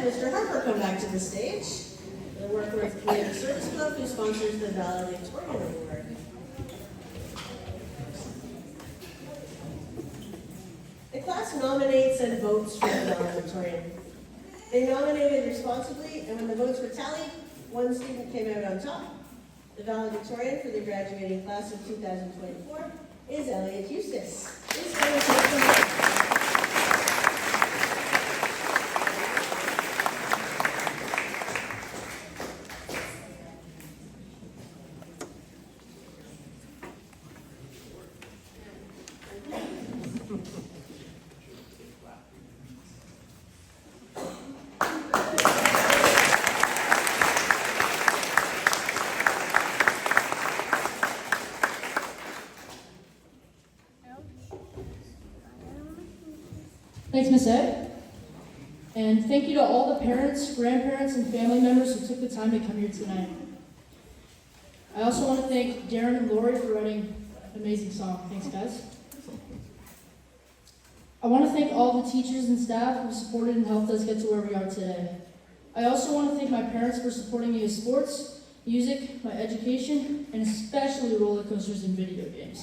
Mr. Harper come back to the stage. The Workforce Community Service Club, who sponsors the Valedictorian Award. The class nominates and votes for the valedictorian. They nominated responsibly, and when the votes were tallied, one student came out on top. The valedictorian for the graduating class of 2024 is Eliot Eustace. Please come and take the mic. Thanks, Miss Ed. And thank you to all the parents, grandparents, and family members who took the time to come here tonight. I also want to thank Darren and Lori for writing an amazing song. Thanks, guys. I want to thank all the teachers and staff who supported and helped us get to where we are today. I also want to thank my parents for supporting me in sports, music, my education, and especially roller coasters and video games.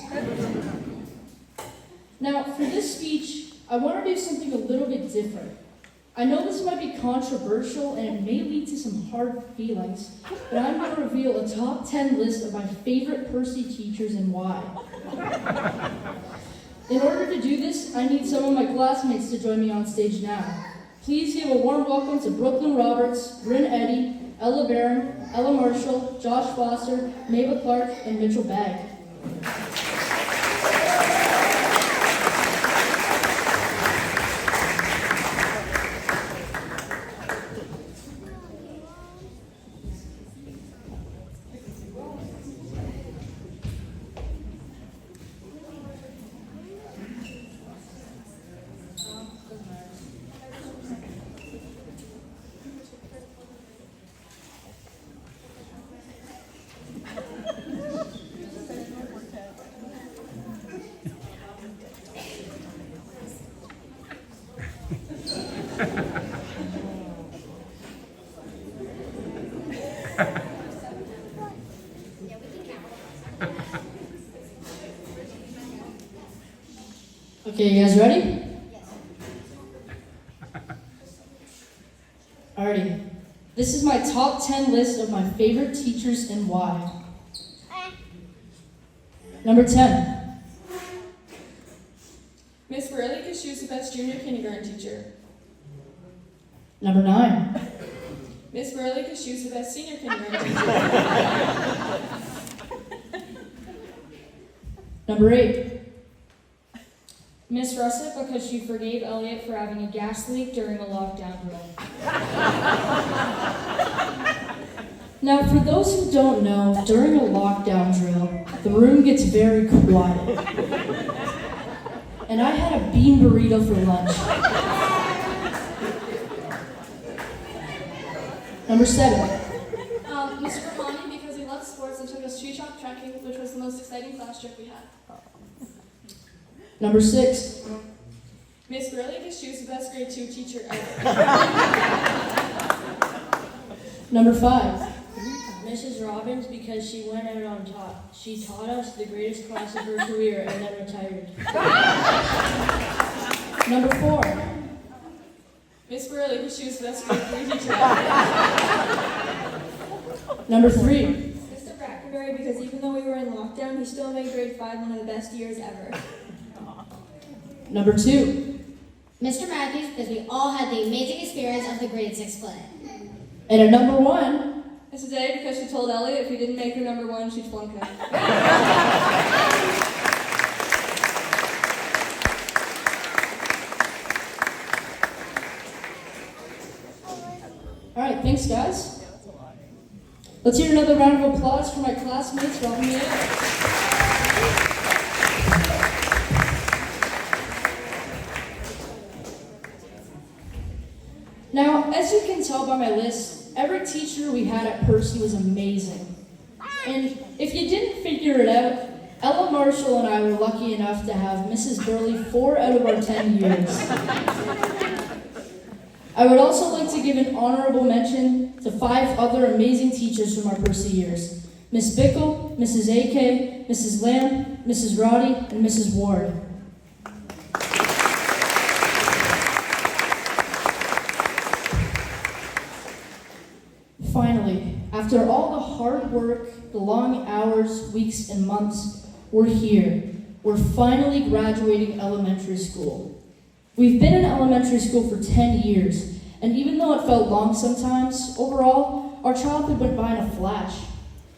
Now, for this speech, I want to do something a little bit different. I know this might be controversial and it may lead to some hard feelings, but I'm going to reveal a top 10 list of my favorite Percy teachers and why. In order to do this, I need some of my classmates to join me on stage now. Please give a warm welcome to Brooklyn Roberts, Bryn Eddy, Ella Barron, Ella Marshall, Josh Foster, Mabel Clark, and Mitchell Bagg. Okay, you guys ready? Yes. Alrighty. This is my top 10 list of my favorite teachers and why. Number 10. Miss Burley, because she was the best junior kindergarten teacher. Number 9. Miss Burley, because she was the best senior kindergarten teacher. Number 8. Miss Russett, because she forgave Eliot for having a gas leak during a lockdown drill. Now, for those who don't know, during a lockdown drill, the room gets very quiet. And I had a bean burrito for lunch. Number 7. Mr. Romani, because he loved sports and took us tree shop trekking, which was the most exciting class trip we had. Number 6. Miss Burley, because she was the best grade 2 teacher ever. Number 5. Mrs. Robbins, because she went out on top. She taught us the greatest class of her career and then retired. Number 4. Miss Burley, because she was the best grade 3 teacher ever. Number 3. Mr. Brackenberry, because even though we were in lockdown, he still made grade 5 one of the best years ever. Number 2. Mr. Matthews, because we all had the amazing experience of the grade 6 play. And at number 1. Mrs. A, because she told Eliot if he didn't make her number 1, she'd flunk him. All right, thanks, guys. Let's hear another round of applause for my classmates for helping me out. Now, as you can tell by my list, every teacher we had at Percy was amazing. And if you didn't figure it out, Ella Marshall and I were lucky enough to have Mrs. Burley 4 out of our 10 years. I would also like to give an honorable mention to 5 other amazing teachers from our Percy years. Miss Bickle, Mrs. AK, Mrs. Lamb, Mrs. Roddy, and Mrs. Ward. Finally, after all the hard work, the long hours, weeks, and months, we're here. We're finally graduating elementary school. We've been in elementary school for 10 years, and even though it felt long sometimes, overall, our childhood went by in a flash.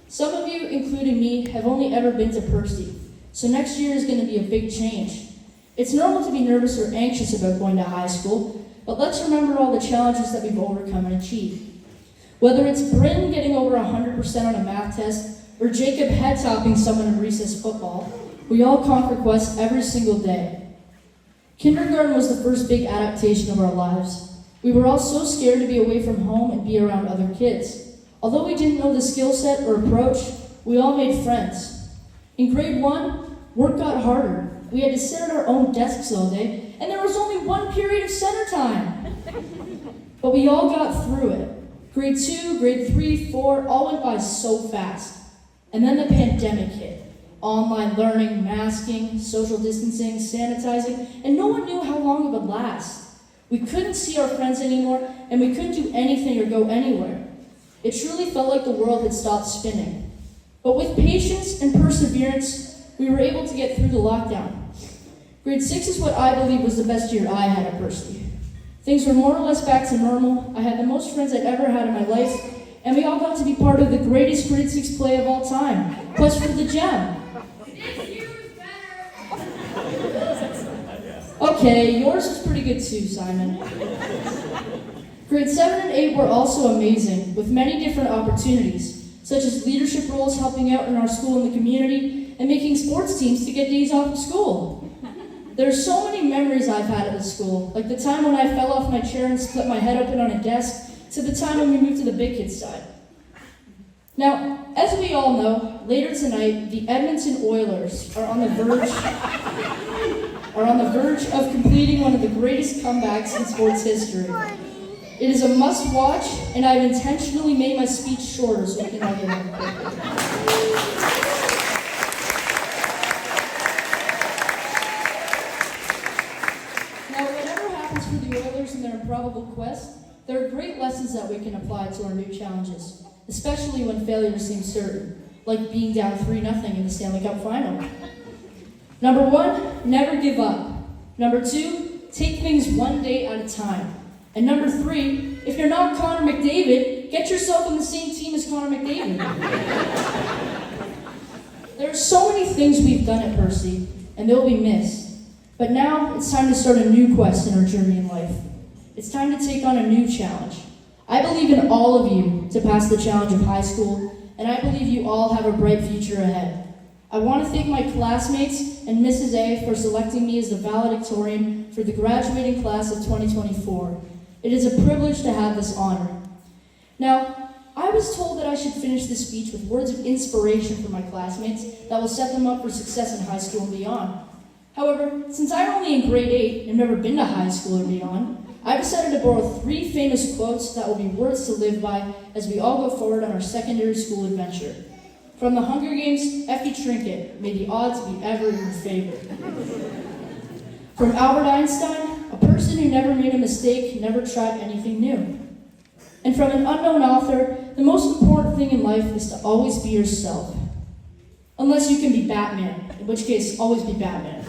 Some of you, including me, have only ever been to Percy, so next year is going to be a big change. It's normal to be nervous or anxious about going to high school, but let's remember all the challenges that we've overcome and achieved. Whether it's Bryn getting over 100% on a math test, or Jacob head-topping someone in recess football, we all conquer quests every single day. Kindergarten was the first big adaptation of our lives. We were all so scared to be away from home and be around other kids. Although we didn't know the skill set or approach, we all made friends. In grade 1, work got harder. We had to sit at our own desks all day, and there was only 1 period of center time. But we all got through it. Grade 2, grade 3, 4, all went by so fast. And then the pandemic hit. Online learning, masking, social distancing, sanitizing, and no one knew how long it would last. We couldn't see our friends anymore, and we couldn't do anything or go anywhere. It truly felt like the world had stopped spinning. But with patience and perseverance, we were able to get through the lockdown. Grade 6 is what I believe was the best year I had at Percy. Things were more or less back to normal. I had the most friends I'd ever had in my life, and we all got to be part of the greatest grade 6 play of all time, Quest for the Gem. Okay, yours was pretty good too, Simon. Grades 7 and 8 were also amazing, with many different opportunities, such as leadership roles helping out in our school and the community, and making sports teams to get days off of school. There's so many memories I've had at the school, like the time when I fell off my chair and split my head open on a desk, to the time when we moved to the big kids side. Now, as we all know, later tonight, the Edmonton Oilers are on the verge of completing one of the greatest comebacks in sports history. It is a must-watch, and I've intentionally made my speech shorter so we can all get on quickly. Now, whatever happens for the Oilers in their improbable quest, there are great lessons that we can apply to our new challenges, especially when failure seems certain, like being down 3-0 in the Stanley Cup final. Number 1, never give up. Number 2, take things one day at a time. And number 3, if you're not Connor McDavid, get yourself on the same team as Connor McDavid. There are so many things we've done at Percy, and they'll be missed. But now it's time to start a new quest in our journey in life. It's time to take on a new challenge. I believe in all of you to pass the challenge of high school, and I believe you all have a bright future ahead. I want to thank my classmates and Mrs. A for selecting me as the valedictorian for the graduating class of 2024. It is a privilege to have this honor. Now, I was told that I should finish this speech with words of inspiration for my classmates that will set them up for success in high school and beyond. However, since I'm only in grade 8 and have never been to high school or beyond, I decided to borrow 3 famous quotes that will be words to live by as we all go forward on our secondary school adventure. From the Hunger Games, Effie Trinket, may the odds be ever in your favor. From Albert Einstein, a person who never made a mistake, never tried anything new. And from an unknown author, the most important thing in life is to always be yourself. Unless you can be Batman, in which case, always be Batman.